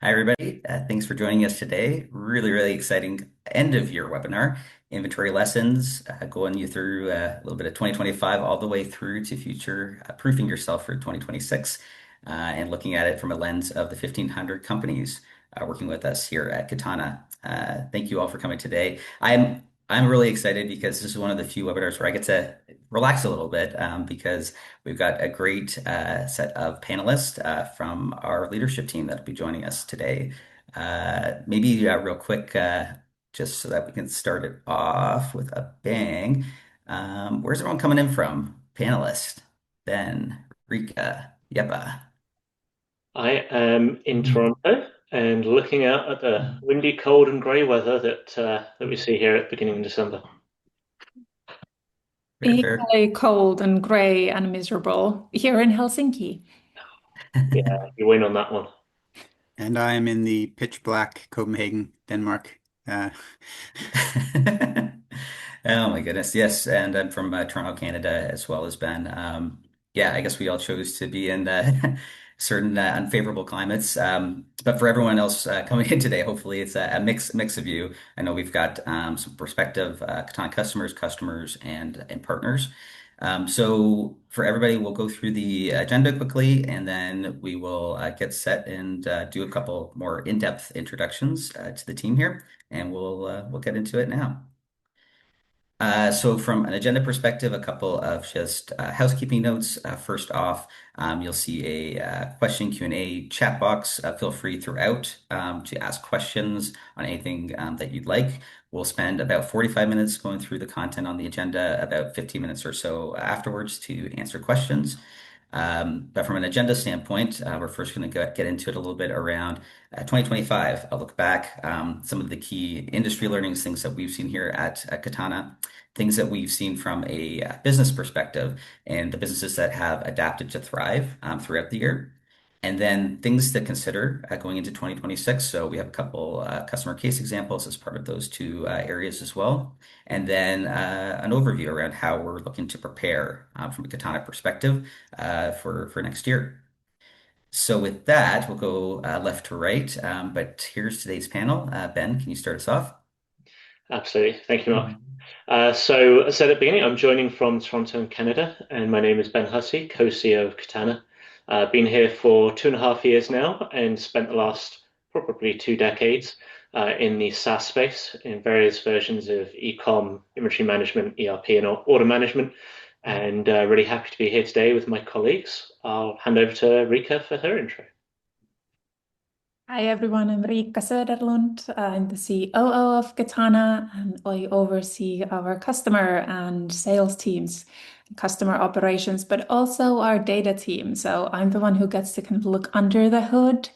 Hi, everybody. Thanks for joining us today. Really exciting end of year webinar, inventory lessons, going you through a little bit of 2025 all the way through to future proofing yourself for 2026, and looking at it from a lens of the 1,500 companies working with us here at Katana. Thank you all for coming today. I'm really excited because this is one of the few webinars where I get to relax a little bit because we've got a great set of panelists from our leadership team that'll be joining us today. Maybe real quick, just so that we can start it off with a bang. Where's everyone coming in from? Panelist, Ben, Rika, Yepa. I am in Toronto and looking out at the windy, cold, and grey weather that we see here at the beginning of December. Fair, fair. Equally cold and grey and miserable here in Helsinki. Yeah, you win on that one. And I am in the pitch black Copenhagen, Denmark. Uh, Oh my goodness, yes, and I'm from Toronto, Canada, as well as Ben. Yeah, I guess we all chose to be in certain unfavorable climates. But for everyone else coming in today, hopefully it's a mix of you. I know we've got some prospective Katana customers, and partners. So for everybody, we'll go through the agenda quickly, and then we will get set and do a couple more in-depth introductions to the team here, and we'll get into it now. So from an agenda perspective, a couple of just housekeeping notes. First off, you'll see a question Q&A chat box. Feel free throughout to ask questions on anything that you'd like. We'll spend about 45 minutes going through the content on the agenda, about 15 minutes or so afterwards to answer questions. But from an agenda standpoint, we're first going to get into it a little bit around 2025. I'll look back, some of the key industry learnings, things that we've seen here at Katana, things that we've seen from a business perspective, and the businesses that have adapted to thrive throughout the year. And then things to consider going into 2026. So we have a couple customer case examples as part of those two areas as well. And then an overview around how we're looking to prepare from a Katana perspective for next year. So with that, we'll go left to right. But here's today's panel. Ben, can you start us off? Absolutely. Thank you, Mark. So, as I said at the beginning, I'm joining from Toronto in Canada, and my name is Ben Hussey, co-CEO of Katana. Been here for 2.5 years now and spent the last probably 2 decades in the SaaS space in various versions of e-com, inventory management, ERP, and order management. And really happy to be here today with my colleagues. I'll hand over to Rika for her intro. Hi everyone, I'm Riikka Söderlund. I'm the COO of Katana and I oversee our customer and sales teams, customer operations, but also our data team. So I'm the one who gets to kind of look under the hood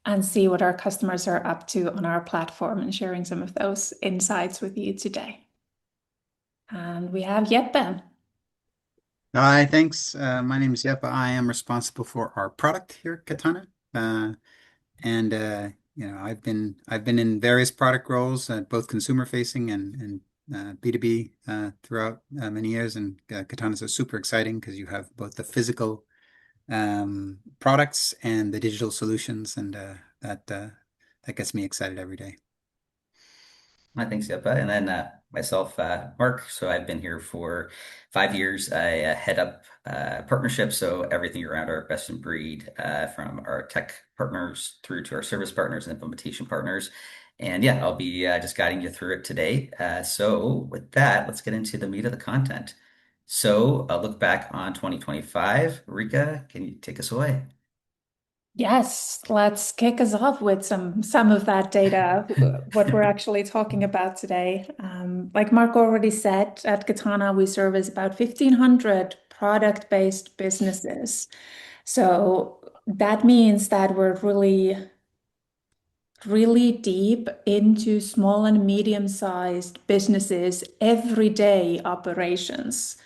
and see what our customers are up to on our platform and sharing some of those insights with you today. And we have Jeppe. Hi, thanks. My name is Yepa. I am responsible for our product here at Katana. And I've been in various product roles, both consumer facing and B2B throughout many years. And Katana is super exciting because you have both the physical products and the digital solutions, and that gets me excited every day. Thanks, Yepa. And then myself, Mark. So I've been here for 5 years. I head up partnerships, so everything around our best in breed, from our tech partners through to our service partners and implementation partners. And yeah, I'll be just guiding you through it today. So with that, let's get into the meat of the content. So I'll look back on 2025. Rika, can you take us away? Yes, let's kick us off with some of that data, what we're actually talking about today. Like Mark already said, at Katana, we service about 1,500 product-based businesses. So that means that we're really deep into small and medium-sized businesses, everyday operations.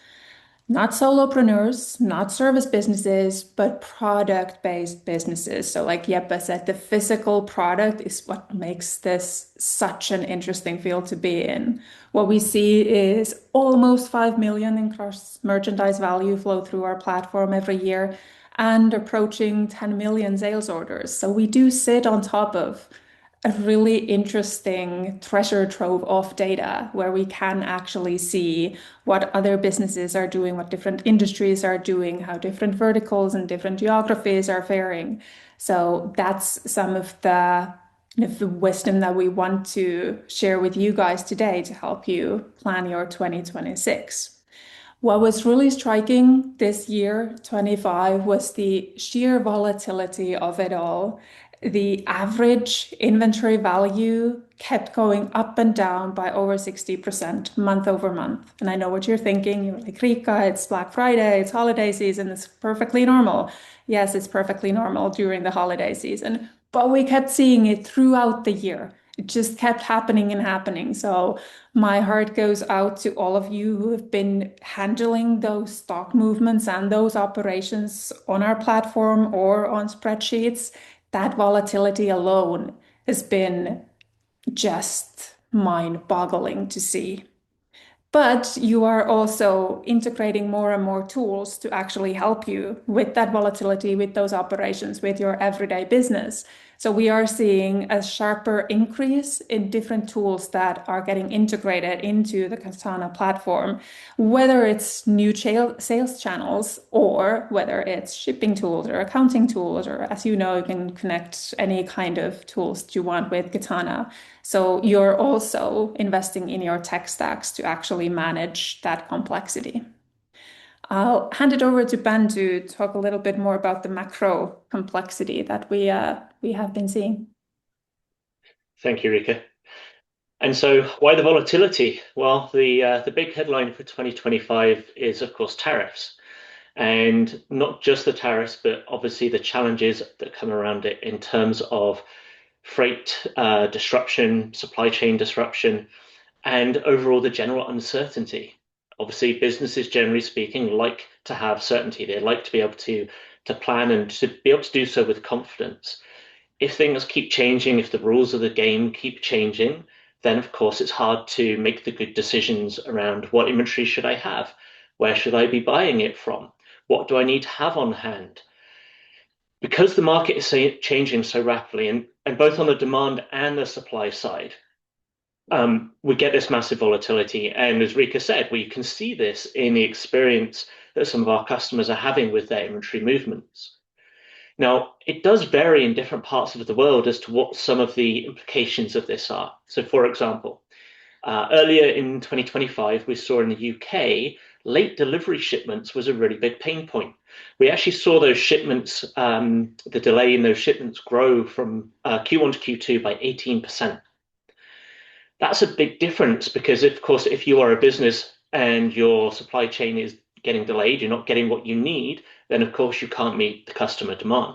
Not solopreneurs, not service businesses, but product-based businesses. So like Jeppe said, the physical product is what makes this such an interesting field to be in. What we see is almost 5 million in cross merchandise value flow through our platform every year. and approaching 10 million sales orders. So we do sit on top of a really interesting treasure trove of data where we can actually see what other businesses are doing, what different industries are doing, how different verticals and different geographies are faring. So that's some of the wisdom that we want to share with you guys today to help you plan your 2026. What was really striking this year, 25, was the sheer volatility of it all. The average inventory value kept going up and down by over 60% month over month. And I know what you're thinking. You're like, Rika, it's Black Friday, it's holiday season, it's perfectly normal. Yes, it's perfectly normal during the holiday season, but we kept seeing it throughout the year. It just kept happening and happening. So my heart goes out to all of you who have been handling those stock movements and those operations on our platform or on spreadsheets. That volatility alone has been just mind-boggling to see. But you are also integrating more and more tools to actually help you with that volatility, with those operations, with your everyday business. So we are seeing a sharper increase in different tools that are getting integrated into the Katana platform, whether it's new sales channels or whether it's shipping tools or accounting tools, or as you know, you can connect any kind of tools that you want with Katana. So you're also investing in your tech stacks to actually manage that complexity. I'll hand it over to Ben to talk a little bit more about the macro complexity that we have been seeing. Thank you, Rika. And so, why the volatility? Well, the big headline for 2025 is, of course, tariffs, and not just the tariffs, but obviously the challenges that come around it in terms of freight disruption, supply chain disruption, and overall the general uncertainty. Obviously, businesses, generally speaking, like to have certainty. They like to be able to plan and to be able to do so with confidence. If things keep changing, if the rules of the game keep changing, then of course it's hard to make the good decisions around what inventory should I have? Where should I be buying it from? What do I need to have on hand? Because the market is changing so rapidly, and both on the demand and the supply side, we get this massive volatility. And as Rika said, we can see this in the experience that some of our customers are having with their inventory movements. Now, it does vary in different parts of the world as to what some of the implications of this are. So, for example, earlier in 2025, we saw in the UK, late delivery shipments was a really big pain point. We actually saw those shipments, the delay in those shipments grow from Q1 to Q2 by 18%. That's a big difference because, of course, if you are a business and your supply chain is getting delayed, you're not getting what you need, then of course you can't meet the customer demand.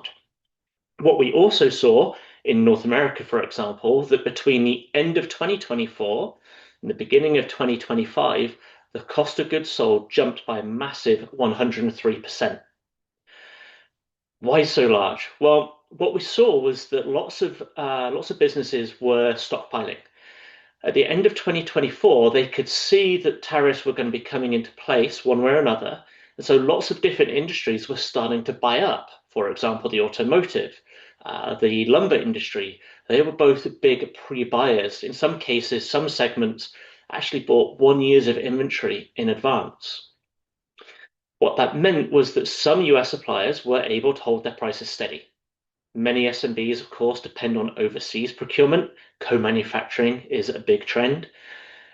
What we also saw in North America, for example, that between the end of 2024 and the beginning of 2025, the cost of goods sold jumped by a massive 103%. Why so large? Well, what we saw was that lots of businesses were stockpiling. At the end of 2024, they could see that tariffs were going to be coming into place one way or another. And so lots of different industries were starting to buy up. For example, the automotive, the lumber industry, they were both big pre-buyers. In some cases, some segments actually bought 1 year's of inventory in advance. What that meant was that some US suppliers were able to hold their prices steady. Many SMBs, of course, depend on overseas procurement. Co-manufacturing is a big trend.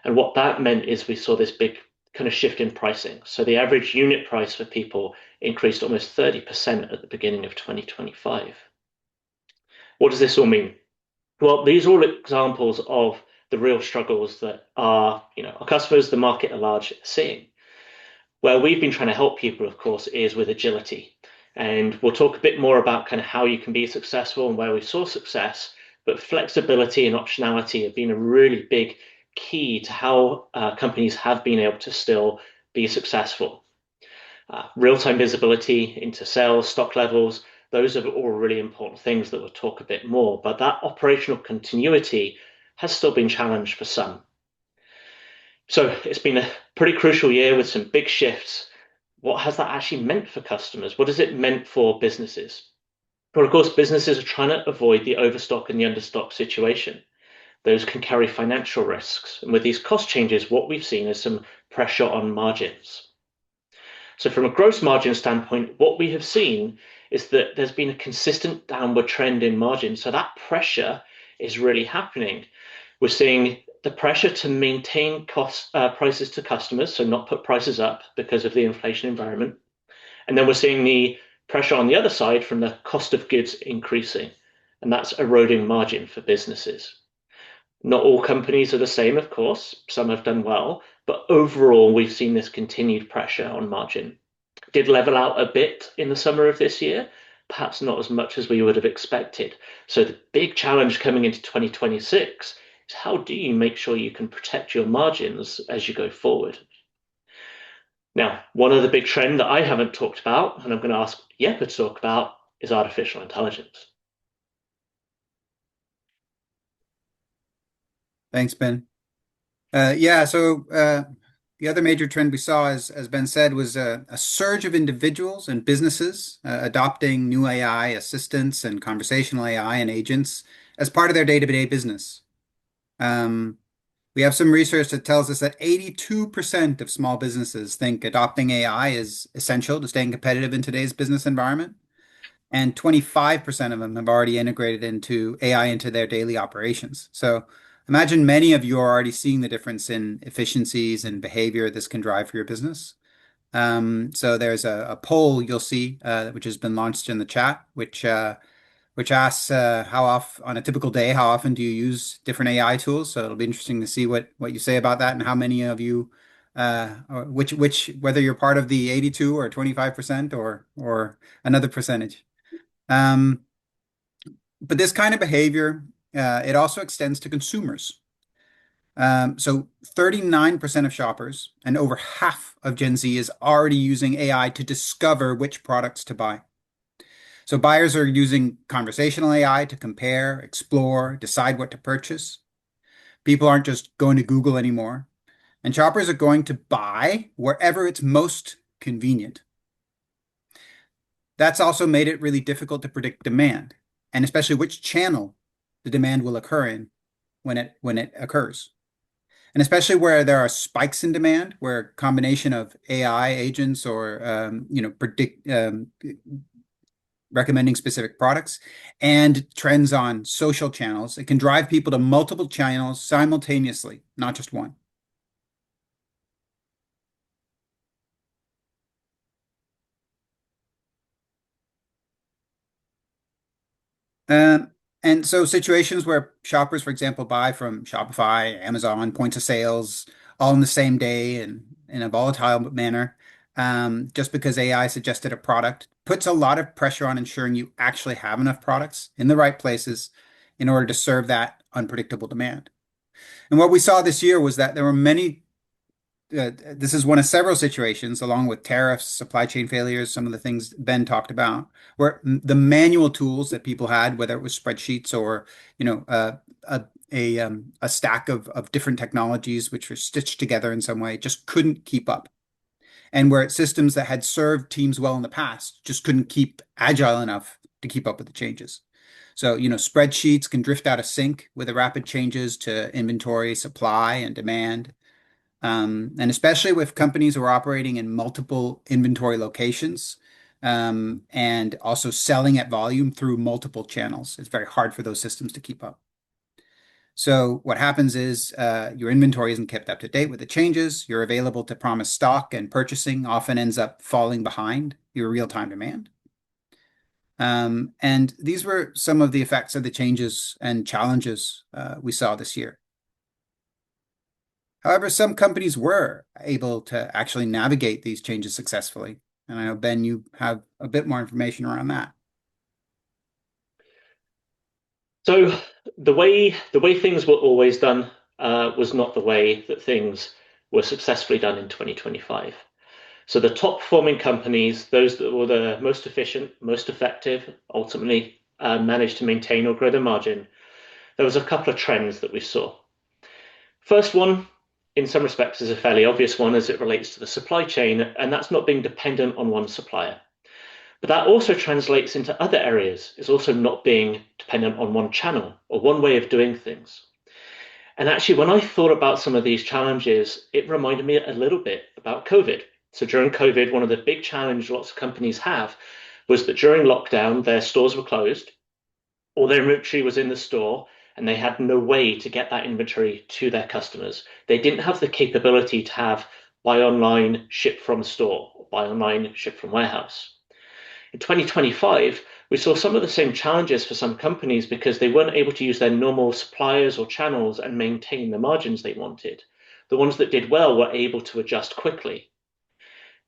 And what that meant is we saw this big kind of shift in pricing. So the average unit price for people increased almost 30% at the beginning of 2025. What does this all mean? Well, these are all examples of the real struggles that our customers, the market at large, are seeing. Where we've been trying to help people, of course, is with agility. And we'll talk a bit more about kind of how you can be successful and where we saw success, but flexibility and optionality have been a really big key to how companies have been able to still be successful. Real-time visibility into sales, stock levels, those are all really important things that we'll talk a bit more, but that operational continuity has still been challenged for some. So it's been a pretty crucial year with some big shifts. what has that actually meant for customers? What has it meant for businesses? Well, of course, businesses are trying to avoid the overstock and the understock situation. Those can carry financial risks. And with these cost changes, what we've seen is some pressure on margins. So from a gross margin standpoint, what we have seen is that there's been a consistent downward trend in margin. So that pressure is really happening. We're seeing the pressure to maintain prices to customers, so not put prices up because of the inflation environment. And then we're seeing the pressure on the other side from the cost of goods increasing, and that's eroding margin for businesses. Not all companies are the same, of course. Some have done well, but overall, we've seen this continued pressure on margin. It did level out a bit in the summer of this year, perhaps not as much as we would have expected. So the big challenge coming into 2026 is how do you make sure you can protect your margins as you go forward? Now, one other big trend that I haven't talked about, and I'm going to ask Jeppe to talk about, is artificial intelligence. Thanks, Ben. Yeah, so the other major trend we saw, as Ben said, was a surge of individuals and businesses adopting new AI assistants and conversational AI and agents as part of their day-to-day business. Um, we have some research that tells us that 82% of small businesses think adopting AI is essential to staying competitive in today's business environment, and 25% of them have already integrated into AI into their daily operations. So imagine many of you are already seeing the difference in efficiencies and behavior this can drive for your business. So there's a poll you'll see, which has been launched in the chat, which asks how often on a typical day, how often do you use different AI tools? So it'll be interesting to see what you say about that and how many of you, or whether you're part of the 82 or 25% or another percentage. Um, but this kind of behavior, it also extends to consumers. So 39% of shoppers and over half of Gen Z is already using AI to discover which products to buy. So buyers are using conversational AI to compare, explore, decide what to purchase. People aren't just going to Google anymore. And shoppers are going to buy wherever it's most convenient. That's also made it really difficult to predict demand, and especially which channel the demand will occur in when it occurs. And especially where there are spikes in demand, where a combination of AI agents or predict recommending specific products and trends on social channels, it can drive people to multiple channels simultaneously, not just one. Um, and so situations where shoppers, for example, buy from Shopify, Amazon, points of sales, all in the same day and in a volatile manner, just because AI suggested a product, puts a lot of pressure on ensuring you actually have enough products in the right places in order to serve that unpredictable demand. And what we saw this year was that there were many this is one of several situations, along with tariffs, supply chain failures, some of the things Ben talked about, where the manual tools that people had, whether it was spreadsheets or a stack of different technologies which were stitched together in some way, just couldn't keep up. And where systems that had served teams well in the past just couldn't keep agile enough to keep up with the changes. So, spreadsheets can drift out of sync with the rapid changes to inventory, supply, and demand. And especially with companies who are operating in multiple inventory locations, and also selling at volume through multiple channels. It's very hard for those systems to keep up. So what happens is your inventory isn't kept up to date with the changes. Your available to promise stock and purchasing often ends up falling behind your real-time demand. And these were some of the effects of the changes and challenges we saw this year. However, some companies were able to actually navigate these changes successfully. And I know, Ben, you have a bit more information around that. So the way things were always done was not the way that things were successfully done in 2025. So the top performing companies, those that were the most efficient, most effective, ultimately managed to maintain or grow their margin. There was a couple of trends that we saw. First one in some respects is a fairly obvious one as it relates to the supply chain, and that's not being dependent on one supplier. But that also translates into other areas. It's also not being dependent on one channel or one way of doing things. And actually, when I thought about some of these challenges, it reminded me a little bit about COVID. So during COVID, one of the big challenges lots of companies have was that during lockdown, their stores were closed, all their inventory was in the store, and they had no way to get that inventory to their customers. They didn't have the capability to have buy online, ship from store, or buy online, ship from warehouse. In 2025, we saw some of the same challenges for some companies because they weren't able to use their normal suppliers or channels and maintain the margins they wanted. The ones that did well were able to adjust quickly.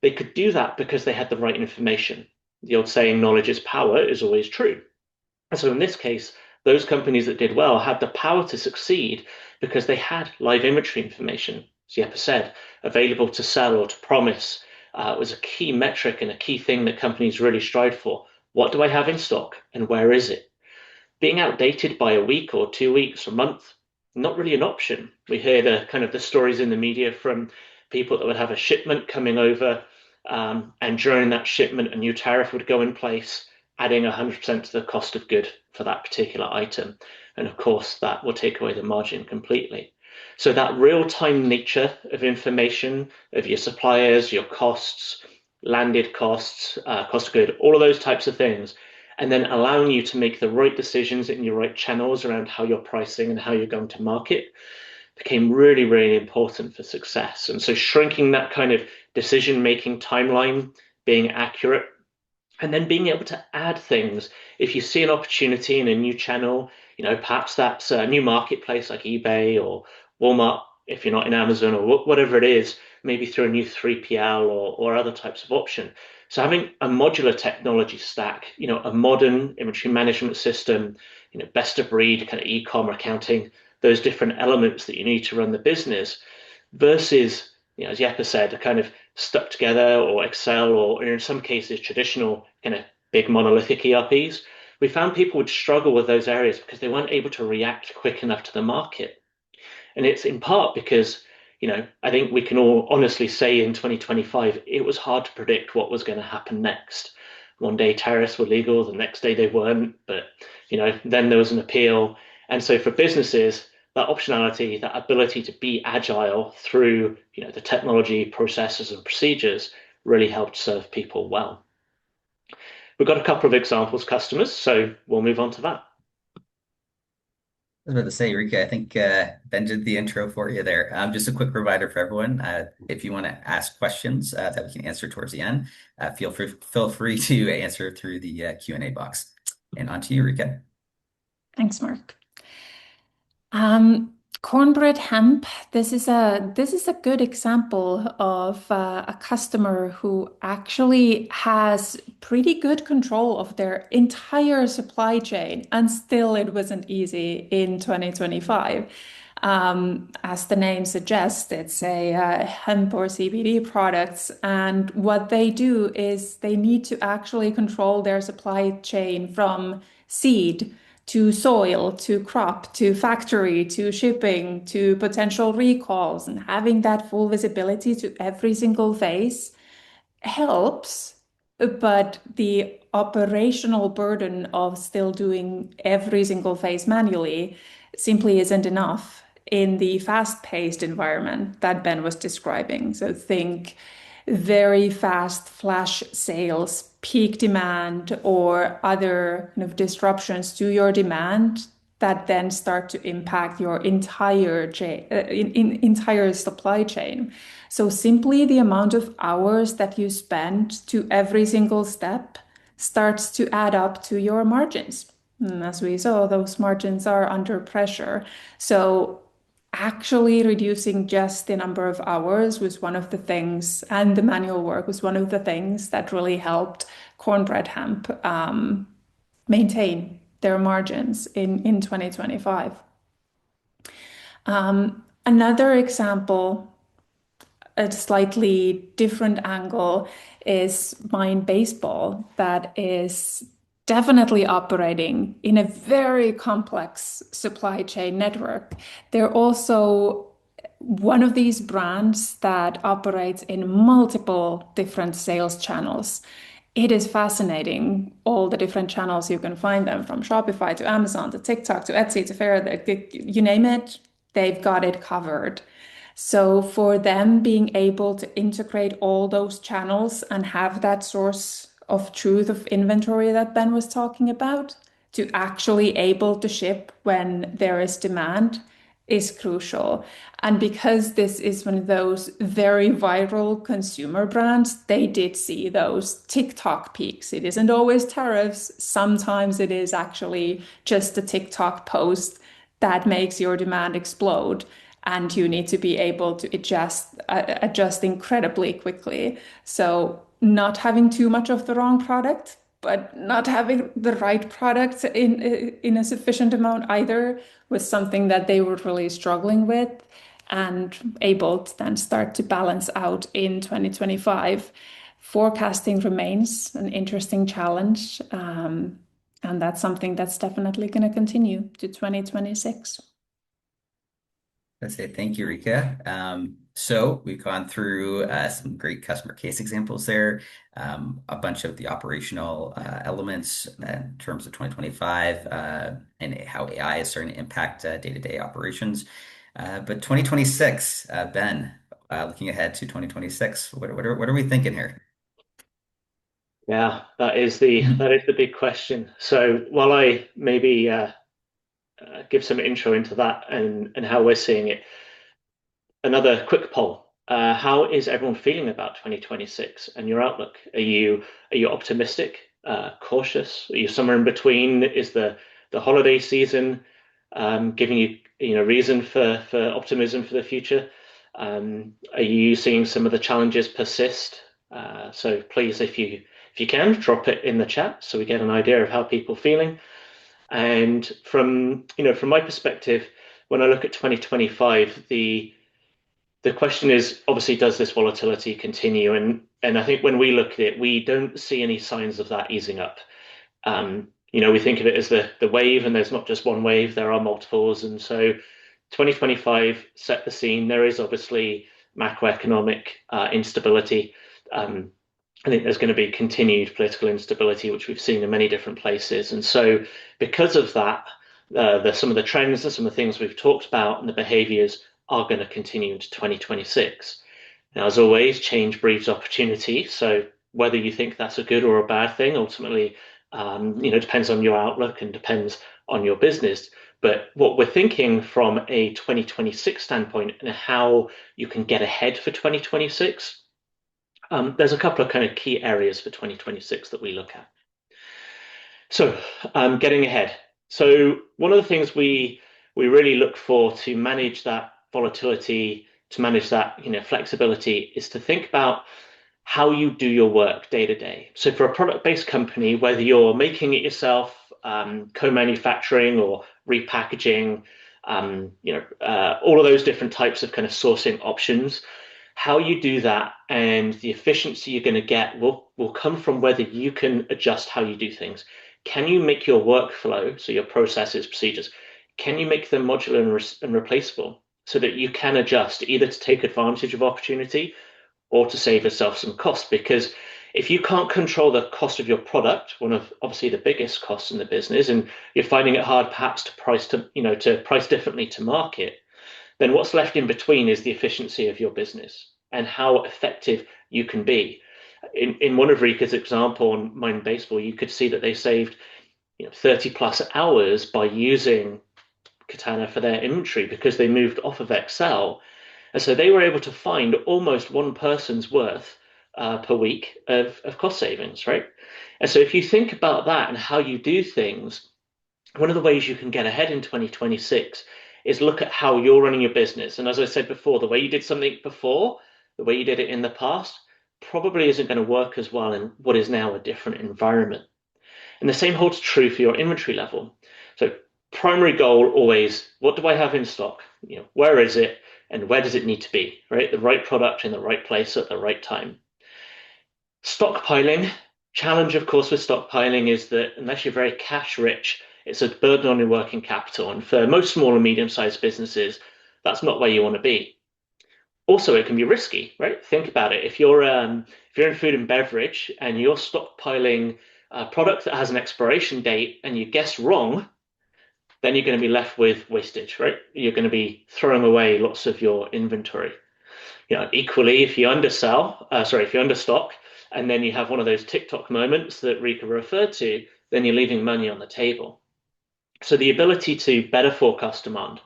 They could do that because they had the right information. The old saying, knowledge is power, is always true. And so in this case, those companies that did well had the power to succeed because they had live inventory information, as Jeppe said, available to sell or to promise. Was a key metric and a key thing that companies really strive for. What do I have in stock and where is it? Being outdated by a week or 2 weeks or a month, not really an option. We hear the kind of the stories in the media from people that would have a shipment coming over, and during that shipment, a new tariff would go in place, adding 100% to the cost of good for that particular item. And of course, that will take away the margin completely. So that real-time nature of information of your suppliers, your costs, landed costs, cost of good, all of those types of things, and then allowing you to make the right decisions in your right channels around how you're pricing and how you're going to market became really, really important for success. And so shrinking that kind of decision-making timeline, being accurate, and then being able to add things. If you see an opportunity in a new channel, perhaps that's a new marketplace like eBay or Walmart, if you're not in Amazon or whatever it is, maybe through a new 3PL or other types of option. So having a modular technology stack, a modern inventory management system, best of breed kind of e-com accounting, those different elements that you need to run the business versus, as Jeppe said, a kind of stuck together or Excel or in some cases traditional kind of big monolithic ERPs. We found people would struggle with those areas because they weren't able to react quick enough to the market. And it's in part because, I think we can all honestly say in 2025, it was hard to predict what was going to happen next. One day tariffs were legal, the next day they weren't, but, then there was an appeal. And so for businesses, that optionality, that ability to be agile through, the technology, processes, and procedures really helped serve people well. We've got a couple of examples customers, so we'll move on to that. I was about to say, Rika, I think Ben did the intro for you there. Just a quick reminder for everyone, if you want to ask questions that we can answer towards the end, feel free to answer through the Q&A box. And on to you, Rika. Thanks, Mark. Cornbread hemp. This is a good example of a customer who actually has pretty good control of their entire supply chain, and still it wasn't easy in 2025. As the name suggests, it's a hemp or CBD products, and what they do is they need to actually control their supply chain from seed to soil, to crop, to factory, to shipping, to potential recalls, and having that full visibility to every single phase helps, but the operational burden of still doing every single phase manually simply isn't enough in the fast-paced environment that Ben was describing. So think very fast flash sales, peak demand, or other kind of disruptions to your demand that then start to impact your entire supply chain. So simply the amount of hours that you spend to every single step starts to add up to your margins. And as we saw, those margins are under pressure. So actually reducing just the number of hours was one of the things, and the manual work was one of the things that really helped cornbread hemp maintain their margins in 2025. Another example, a slightly different angle, is Mind Baseball, that is definitely operating in a very complex supply chain network. They're also one of these brands that operates in multiple different sales channels. It is fascinating, all the different channels you can find them, from Shopify to Amazon to TikTok to Etsy to Faire, you name it, they've got it covered. So for them being able to integrate all those channels and have that source of truth of inventory that Ben was talking about, to actually able to ship when there is demand is crucial. And because this is one of those very viral consumer brands, they did see those TikTok peaks. It isn't always tariffs. Sometimes it is actually just a TikTok post that makes your demand explode. And you need to be able to adjust incredibly quickly. So not having too much of the wrong product, but not having the right product in a sufficient amount either was something that they were really struggling with, and able to then start to balance out in 2025. Forecasting remains an interesting challenge, and that's something that's definitely going to continue to 2026. Let's say thank you, Rika. So we've gone through some great customer case examples there, a bunch of the operational elements in terms of 2025 and how AI is starting to impact day-to-day operations. But 2026, Ben, looking ahead to 2026, what are we thinking here? Yeah, that is the big question. So while I maybe give some intro into that and how we're seeing it, another quick poll. How is everyone feeling about 2026 and your outlook? Are you optimistic, cautious? Are you somewhere in between? Is the holiday season giving you reason for optimism for the future? Are you seeing some of the challenges persist? So please, if you can, drop it in the chat so we get an idea of how people are feeling. And from my perspective, when I look at 2025, the question is obviously, does this volatility continue? And I think when we look at it, we don't see any signs of that easing up. We think of it as the wave, and there's not just one wave, there are multiples. And so 2025 set the scene. There is obviously macroeconomic instability. I think there's going to be continued political instability, which we've seen in many different places. And so because of that, some of the trends and some of the things we've talked about and the behaviors are going to continue into 2026. Now, as always, change breeds opportunity. So whether you think that's a good or a bad thing, ultimately, depends on your outlook and depends on your business. But what we're thinking from a 2026 standpoint and how you can get ahead for 2026, there's a couple of kind of key areas for 2026 that we look at. So getting ahead. So one of the things we really look for to manage that volatility, to manage that flexibility, is to think about how you do your work day to day. So for a product-based company, whether you're making it yourself, co-manufacturing or repackaging, all of those different types of kind of sourcing options, how you do that and the efficiency you're going to get will come from whether you can adjust how you do things. Can you make your workflow, so your processes, procedures, can you make them modular and replaceable so that you can adjust either to take advantage of opportunity or to save yourself some cost? Because if you can't control the cost of your product, one of obviously the biggest costs in the business, and you're finding it hard perhaps to price differently to market, then what's left in between is the efficiency of your business and how effective you can be. In one of Rika's example on Mind Baseball, you could see that they saved 30 plus hours by using Katana for their inventory because they moved off of Excel. And so they were able to find almost one person's worth per week of cost savings, right? And so if you think about that and how you do things, one of the ways you can get ahead in 2026 is look at how you're running your business. And as I said before, the way you did something before, the way you did it in the past, probably isn't going to work as well in what is now a different environment. And the same holds true for your inventory level. So primary goal always, what do I have in stock? Where is it and where does it need to be, right? The right product in the right place at the right time. Stockpiling, challenge of course with stockpiling is that unless you're very cash rich, it's a burden on your working capital. And for most small and medium-sized businesses, that's not where you want to be. Also, it can be risky, right? Think about it. If you're in food and beverage and you're stockpiling a product that has an expiration date and you guess wrong, then you're going to be left with wastage, right? You're going to be throwing away lots of your inventory. Equally, if you if you understock, and then you have one of those TikTok moments that Rika referred to, then you're leaving money on the table. So the ability to better forecast demand,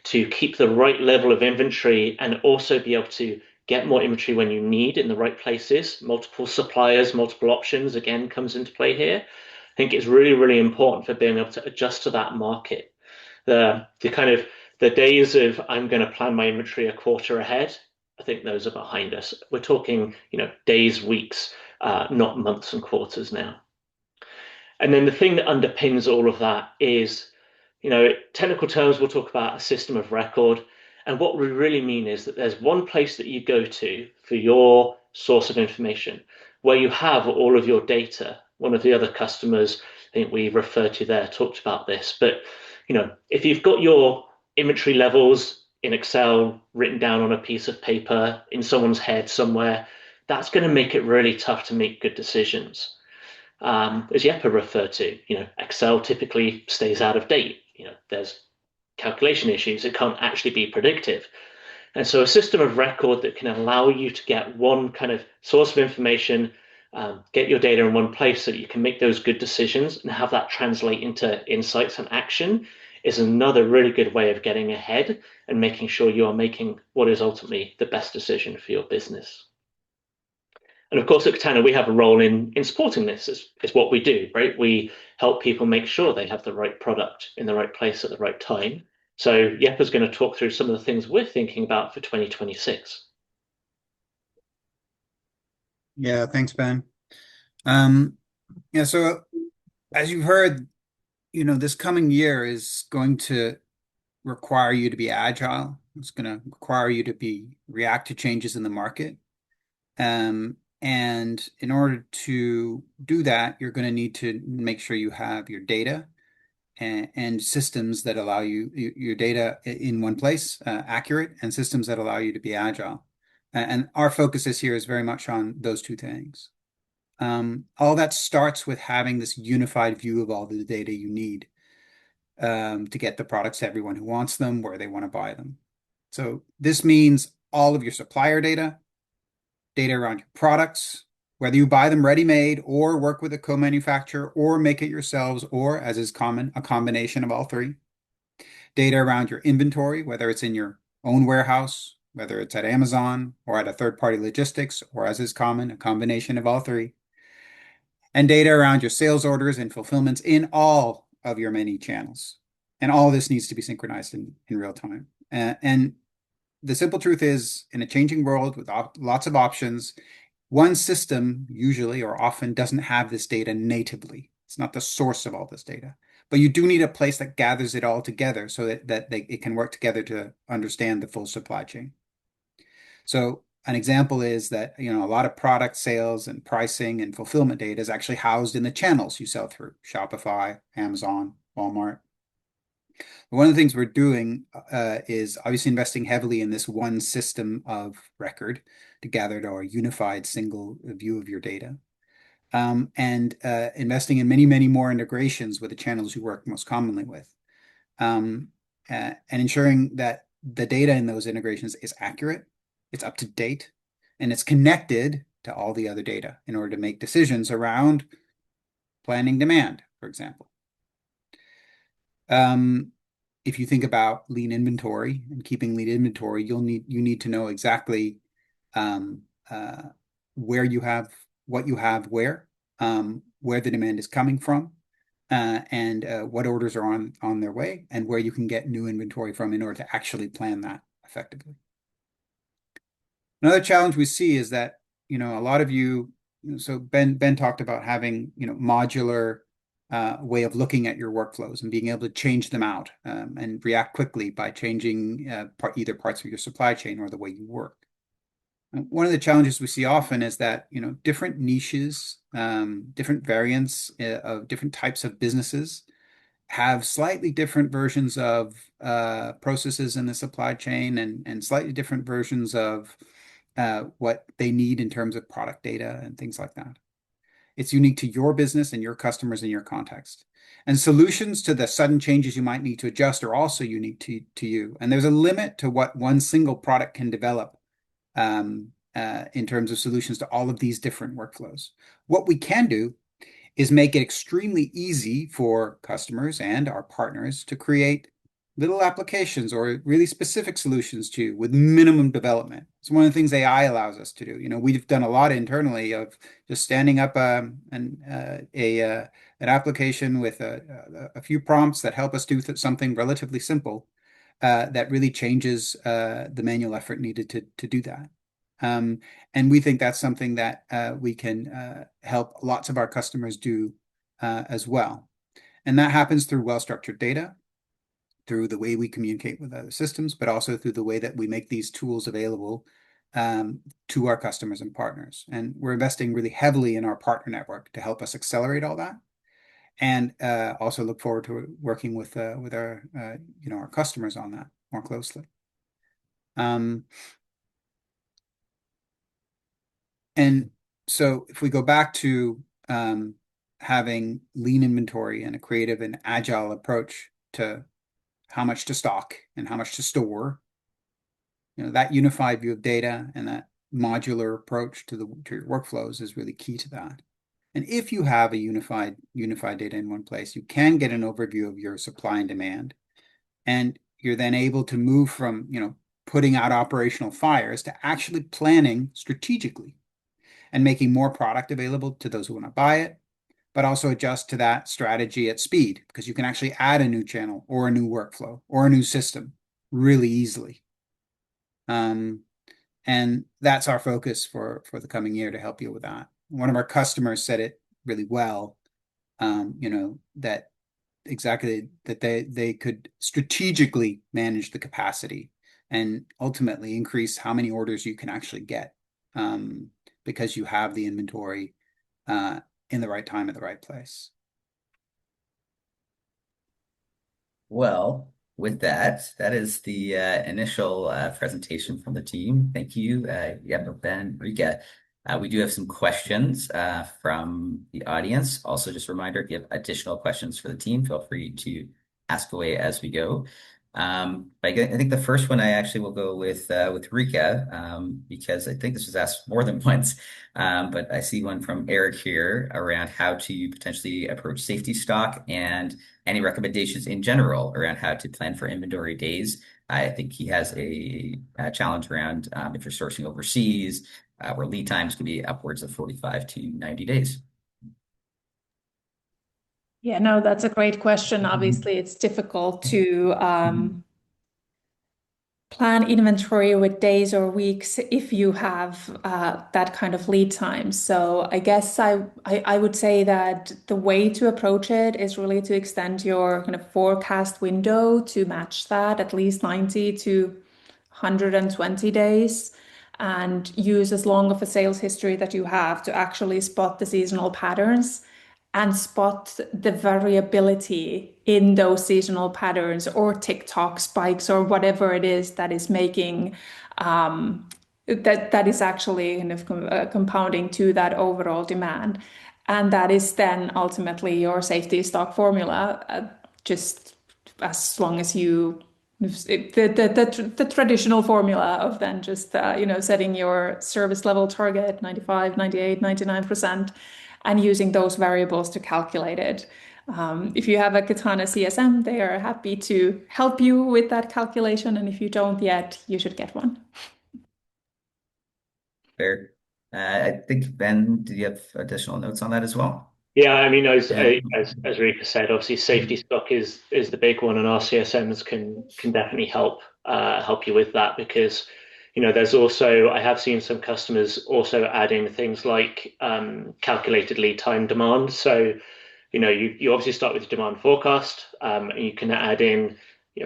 to keep the right level of inventory, and also be able to get more inventory when you need in the right places, multiple suppliers, multiple options, again, comes into play here. I think it's really, really important for being able to adjust to that market. The kind of the days of I'm going to plan my inventory a quarter ahead, I think those are behind us. We're talking, days, weeks, not months and quarters now. And then the thing that underpins all of that is, technical terms, we'll talk about a system of record. And what we really mean is that there's one place that you go to for your source of information where you have all of your data. One of the other customers, I think we referred to there, talked about this. But, if you've got your inventory levels in Excel written down on a piece of paper in someone's head somewhere, that's going to make it really tough to make good decisions. As Jeppe referred to, Excel typically stays out of date. There's calculation issues. It can't actually be predictive. And so a system of record that can allow you to get one kind of source of information, get your data in one place so that you can make those good decisions and have that translate into insights and action is another really good way of getting ahead and making sure you are making what is ultimately the best decision for your business. And of course, at Katana, we have a role in supporting this. It's what we do, right? We help people make sure they have the right product in the right place at the right time. So Jeppe's going to talk through some of the things we're thinking about for 2026. Yeah, thanks, Ben. Yeah, so as you've heard, this coming year is going to require you to be agile. It's going to require you to react to changes in the market. And in order to do that, you're going to need to make sure you have your data and systems that allow your data in one place, accurate, and systems that allow you to be agile. And our focus this year is very much on those two things. All that starts with having this unified view of all the data you need to get the products to everyone who wants them, where they want to buy them. So this means all of your supplier data around your products, whether you buy them ready-made or work with a co-manufacturer or make it yourselves, or, as is common, a combination of all three. Data around your inventory, whether it's in your own warehouse, whether it's at Amazon or at a third-party logistics, or, as is common, a combination of all three. And data around your sales orders and fulfillments in all of your many channels. And all this needs to be synchronized in real time. And the simple truth is, in a changing world with lots of options, one system usually or often doesn't have this data natively. It's not the source of all this data. But you do need a place that gathers it all together so that it can work together to understand the full supply chain. So an example is that, a lot of product sales and pricing and fulfillment data is actually housed in the channels you sell through: Shopify, Amazon, Walmart. One of the things we're doing is obviously investing heavily in this one system of record to gather to a unified single view of your data, and investing in many, many more integrations with the channels you work most commonly with, and ensuring that the data in those integrations is accurate, it's up to date, and it's connected to all the other data in order to make decisions around planning demand, for example. If you think about lean inventory and keeping lean inventory, you need to know exactly where you have what you have where the demand is coming from, and what orders are on their way, and where you can get new inventory from in order to actually plan that effectively. Another challenge we see is that a lot of so Ben talked about having modular way of looking at your workflows and being able to change them out and react quickly by changing either parts of your supply chain or the way you work. One of the challenges we see often is that different niches, different variants of different types of businesses have slightly different versions of processes in the supply chain and slightly different versions of what they need in terms of product data and things like that. It's unique to your business and your customers and your context. And solutions to the sudden changes you might need to adjust are also unique to you. And there's a limit to what one single product can develop in terms of solutions to all of these different workflows. What we can do is make it extremely easy for customers and our partners to create little applications or really specific solutions to with minimum development. It's one of the things AI allows us to do. We've done a lot internally of just standing up an application with a few prompts that help us do something relatively simple that really changes the manual effort needed to do that. Um, and we think that's something that we can help lots of our customers do as well. And that happens through well-structured data, through the way we communicate with other systems, but also through the way that we make these tools available to our customers and partners. And we're investing really heavily in our partner network to help us accelerate all that. And also look forward to working with our our customers on that more closely. And so if we go back to having lean inventory and a creative and agile approach to how much to stock and how much to store, that unified view of data and that modular approach to your workflows is really key to that. And if you have a unified data in one place, you can get an overview of your supply and demand. And you're then able to move from, putting out operational fires to actually planning strategically and making more product available to those who want to buy it, but also adjust to that strategy at speed because you can actually add a new channel or a new workflow or a new system really easily. And that's our focus for the coming year to help you with that. One of our customers said it really well, that exactly that they could strategically manage the capacity and ultimately increase how many orders you can actually get because you have the inventory in the right time at the right place. Well, with that, that is the initial presentation from the team. Thank you, Yepa, Ben, Rika. We do have some questions from the audience. Also, just a reminder, if you have additional questions for the team, feel free to ask away as we go. But I think the first one I actually will go with Rika because I think this was asked more than once. But I see one from Eric here around how to potentially approach safety stock and any recommendations in general around how to plan for inventory days. I think he has a challenge around if you're sourcing overseas, where lead times can be upwards of 45 to 90 days. Yeah, no, that's a great question. Obviously, it's difficult to plan inventory with days or weeks if you have that kind of lead time. So I guess I would say that the way to approach it is really to extend your kind of forecast window to match that at least 90 to 120 days and use as long of a sales history that you have to actually spot the seasonal patterns and spot the variability in those seasonal patterns or TikTok spikes or whatever it is that is making that is actually kind of compounding to that overall demand. And that is then ultimately your safety stock formula, just as long as you the traditional formula of then just setting your service level target 95, 98, 99% and using those variables to calculate it. If you have a Katana CSM, they are happy to help you with that calculation. And if you don't yet, you should get one. Fair. I think, Ben, do you have additional notes on that as well? Yeah, I mean, Yeah. as Rika said, obviously safety stock is the big one, and our CSMs can definitely help you with that because there's also I have seen some customers also adding things like calculated lead time demand. So you obviously start with demand forecast, and you can add in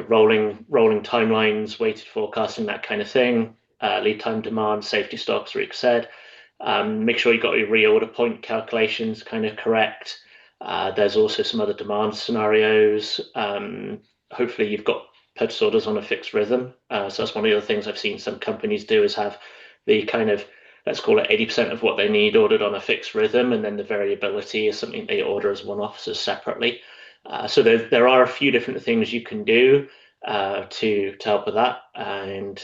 rolling timelines, weighted forecasting, that kind of thing, lead time demand, safety stocks, Rick said. Make sure you got your reorder point calculations kind of correct. There's also some other demand scenarios. Hopefully, you've got purchase orders on a fixed rhythm. So that's one of the other things I've seen some companies do is have the kind of, let's call it 80% of what they need ordered on a fixed rhythm, and then the variability is something they order as one-offs as separately. So there are a few different things you can do to help with that. And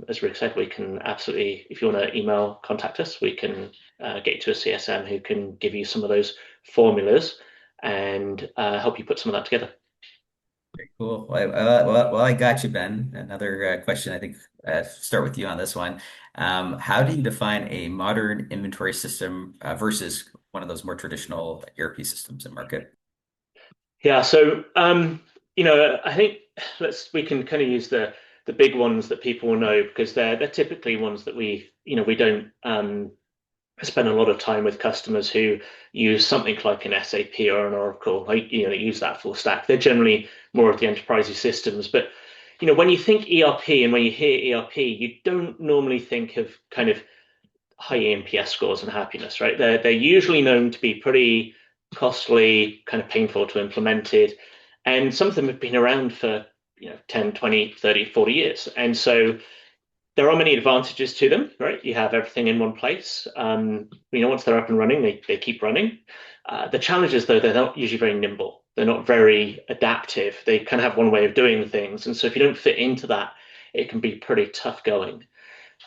as Rick said, we can absolutely, if you want to email, contact us, we can get you to a CSM who can give you some of those formulas and help you put some of that together. Cool. Well, I got you, Ben. Another question, I think, start with you on this one. How do you define a modern inventory system versus one of those more traditional ERP systems in market? Yeah, so I think we can kind of use the big ones that people will know because they're typically ones that we don't spend a lot of time with customers who use something like an SAP or an Oracle, like use that full stack. They're generally more of the enterprise systems, but when you think ERP and when you hear ERP, you don't normally think of kind of high NPS scores and happiness, right? They're usually known to be pretty costly, kind of painful to implement it. And some of them have been around for 10, 20, 30, 40 years. And so there are many advantages to them, right? You have everything in one place. Once they're up and running, they keep running. The challenge is, though, they're not usually very nimble. They're not very adaptive. They kind of have one way of doing things. And so if you don't fit into that, it can be pretty tough going.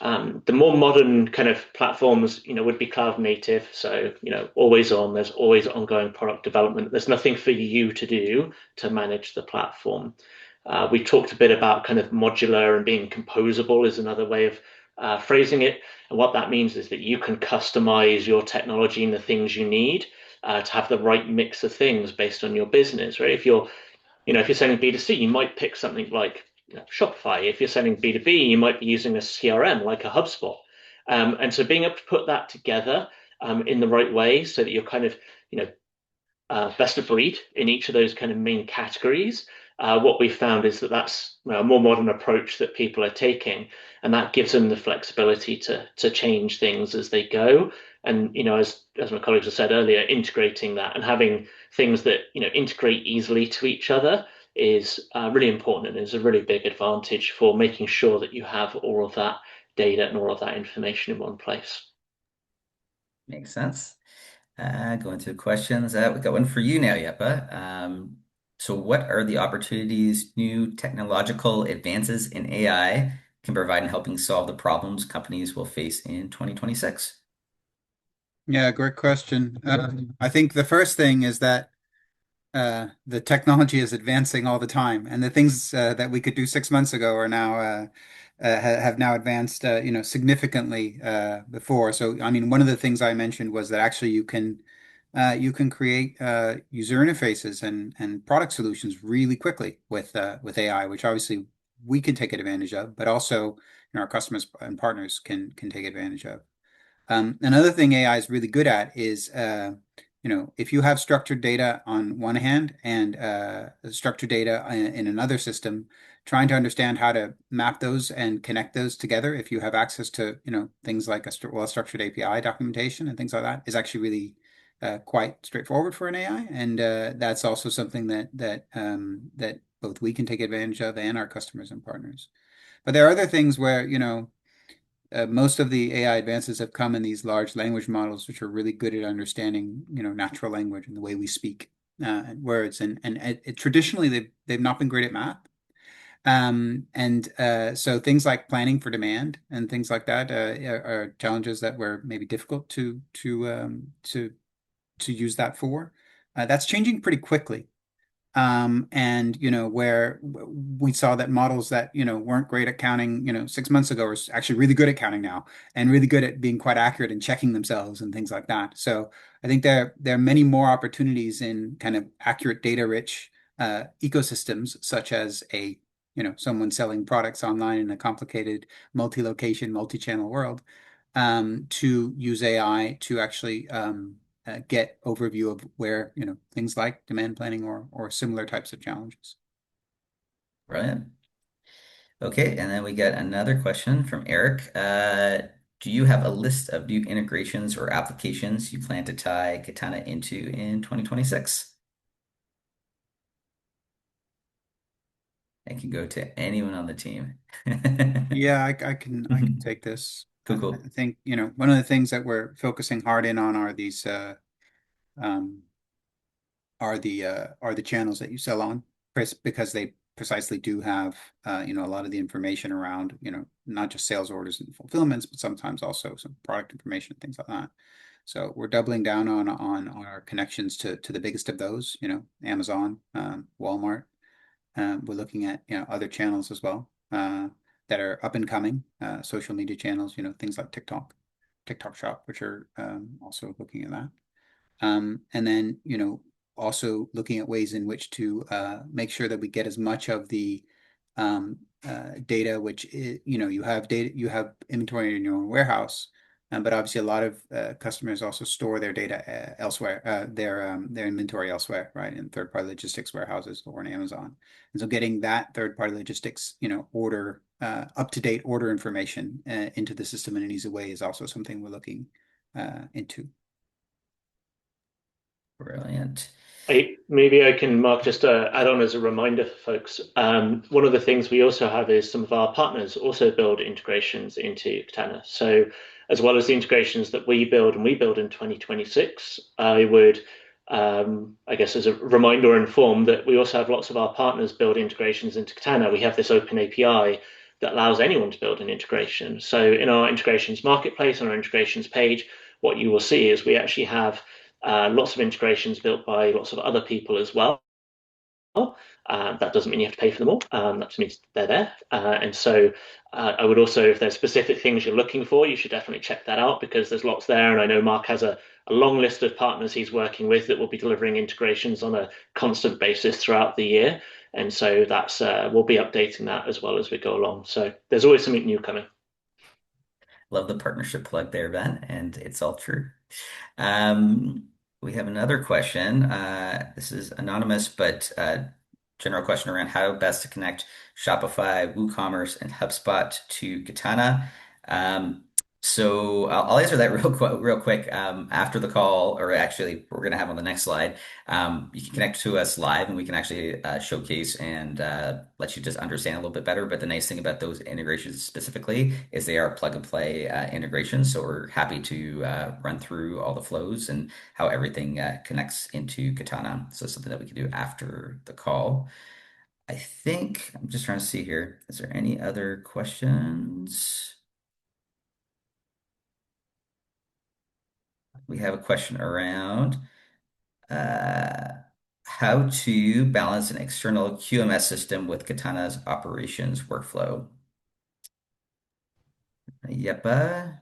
The more modern kind of platforms, would be cloud native. So, always on, there's always ongoing product development. There's nothing for you to do to manage the platform. We talked a bit about kind of modular and being composable is another way of phrasing it. And what that means is that you can customize your technology and the things you need to have the right mix of things based on your business, right? If you're selling B2C, you might pick something like Shopify. If you're selling B2B, you might be using a CRM like a HubSpot. And so being able to put that together in the right way so that you're kind of, best of breed in each of those kind of main categories. What we found is that that's a more modern approach that people are taking, and that gives them the flexibility to change things as they go. And as my colleagues have said earlier, integrating that and having things that integrate easily to each other is really important and is a really big advantage for making sure that you have all of that data and all of that information in one place. Makes sense. Going to questions. We got one for you now, Yepa. So what are the opportunities new technological advances in AI can provide in helping solve the problems companies will face in 2026? Yeah, great question. I think the first thing is that the technology is advancing all the time, and the things that we could do 6 months ago are now have now advanced, significantly before. So, I mean, one of the things I mentioned was that actually you can create user interfaces and product solutions really quickly with AI, which obviously we can take advantage of, but also our customers and partners can take advantage of. Another thing AI is really good at is, if you have structured data on one hand and structured data in another system, trying to understand how to map those and connect those together, if you have access to, things like a well-structured API documentation and things like that, is actually really quite straightforward for an AI, and that's also something that both we can take advantage of and our customers and partners. But there are other things where, most of the AI advances have come in these large language models, which are really good at understanding, natural language and the way we speak words. And traditionally, they've not been great at math. So things like planning for demand and things like that are challenges that were maybe difficult to use that for. That's changing pretty quickly. And where we saw that models that weren't great at counting 6 months ago are actually really good at counting now and really good at being quite accurate and checking themselves and things like that. So I think there are many more opportunities in kind of accurate data rich ecosystems, such as someone selling products online in a complicated multi-location, multi-channel world, to use AI to actually get overview of where, things like demand planning or similar types of challenges. Brilliant. Okay, and then we get another question from Eric. do you have a list of new integrations or applications you plan to tie Katana into in 2026? It can go to anyone on the team. Yeah, I can take this. Cool, I cool. think, one of the things that we're focusing hard in on are these um are the channels that you sell on, because they precisely do have a lot of the information around, not just sales orders and fulfillments, but sometimes also some product information, things like that. So we're doubling down on our connections to the biggest of those, Amazon, Walmart. We're looking at other channels as well, that are up and coming, social media channels, things like TikTok Shop, which are also looking at that. And then, also looking at ways in which to make sure that we get as much of the data, which you have data, you have inventory in your own warehouse, but obviously a lot of customers also store their data elsewhere, their inventory elsewhere, right, in third-party logistics warehouses or on Amazon. And so getting that third-party logistics, order up-to-date order information into the system in an easy way is also something we're looking into. Brilliant. Maybe I can, Mark, just add on as a reminder for folks. One of the things we also have is some of our partners also build integrations into Katana. So as well as the integrations that we build in 2026, I would, I guess, as a reminder or inform that we also have lots of our partners build integrations into Katana. We have this open API that allows anyone to build an integration. So in our integrations marketplace, on our integrations page, what you will see is we actually have lots of integrations built by lots of other people as well. That doesn't mean you have to pay for them all. That just means they're there. And so I would also, if there's specific things you're looking for, you should definitely check that out because there's lots there. And I know Mark has a long list of partners he's working with that will be delivering integrations on a constant basis throughout the year. And so that's we'll be updating that as well as we go along. So there's always something new coming. Love the partnership plug there, Ben, and it's all true. Um, we have another question. This is anonymous, but general question around how best to connect Shopify, WooCommerce, and HubSpot to Katana. Um, so I'll answer that real quick after the call, or actually, we're going to have on the next slide. You can connect to us live, and we can actually showcase and let you just understand a little bit better. But the nice thing about those integrations specifically is they are plug and play integrations. So we're happy to run through all the flows and how everything connects into Katana. So it's something that we can do after the call. I think I'm just trying to see here. Is there any other questions? We have a question around uh, how to balance an external QMS system with Katana's operations workflow. Yep, Ben.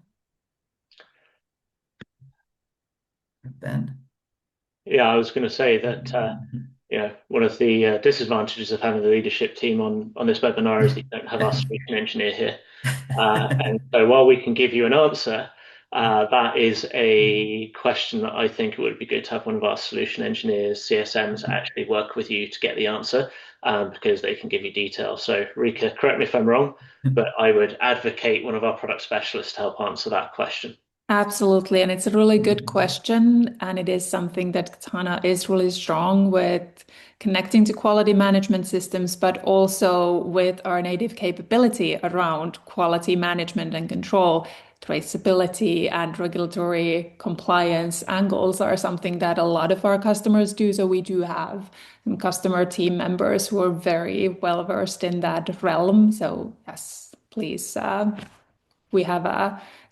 Yeah, I was going to say that one of the disadvantages of having the leadership team on this webinar is that you don't have our solution engineer here. And so while we can give you an answer, that is a question that I think it would be good to have one of our solution engineers, CSMs, actually work with you to get the answer because they can give you details. So Rika, correct me if I'm wrong, but I would advocate one of our product specialists to help answer that question. Absolutely. And it's a really good question. And it is something that Katana is really strong with connecting to quality management systems, but also with our native capability around quality management and control. Traceability and regulatory compliance angles are something that a lot of our customers do. So we do have some customer team members who are very well versed in that realm. So yes, please. I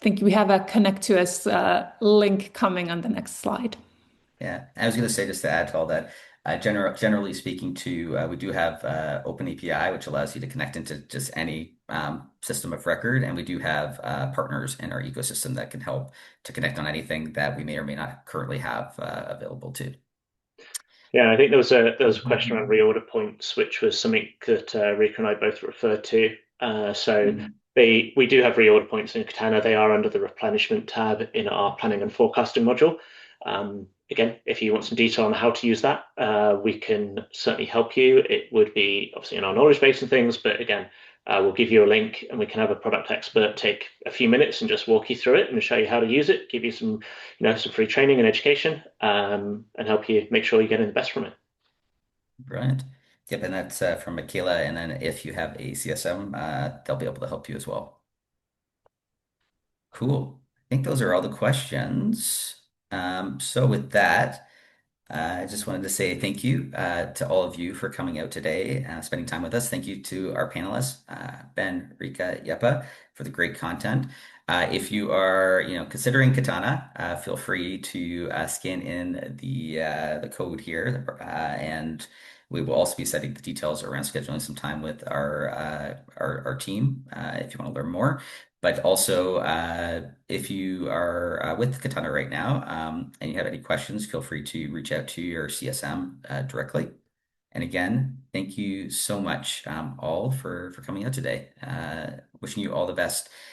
think we have a connect to us link coming on the next slide. Yeah, I was going to say just to add to all that, generally speaking, too, we do have Open API, which allows you to connect into just any system of record, and we do have partners in our ecosystem that can help to connect on anything that we may or may not currently have available too. Yeah, I think there was a question around reorder points, which was something that Rika and I both referred to. So we do have reorder points in Katana. They are under the replenishment tab in our planning and forecasting module. Again, if you want some detail on how to use that, we can certainly help you. It would be obviously in our knowledge base and things, but again, we'll give you a link and we can have a product expert take a few minutes and just walk you through it and show you how to use it, give you some, some free training and education, and help you make sure you're getting the best from it. Brilliant. Yep, and that's from Michaela. And then if you have a CSM, they'll be able to help you as well. Cool. I think those are all the questions. So with that, I just wanted to say thank you to all of you for coming out today, spending time with us. Thank you to our panelists, Ben, Rika, Yepa, for the great content. If you are, considering Katana, feel free to scan in the code here, and we will also be setting the details around scheduling some time with our team if you want to learn more. But also, if you are with Katana right now and you have any questions, feel free to reach out to your CSM directly. And again, thank you so much all for coming out today. Wishing you all the best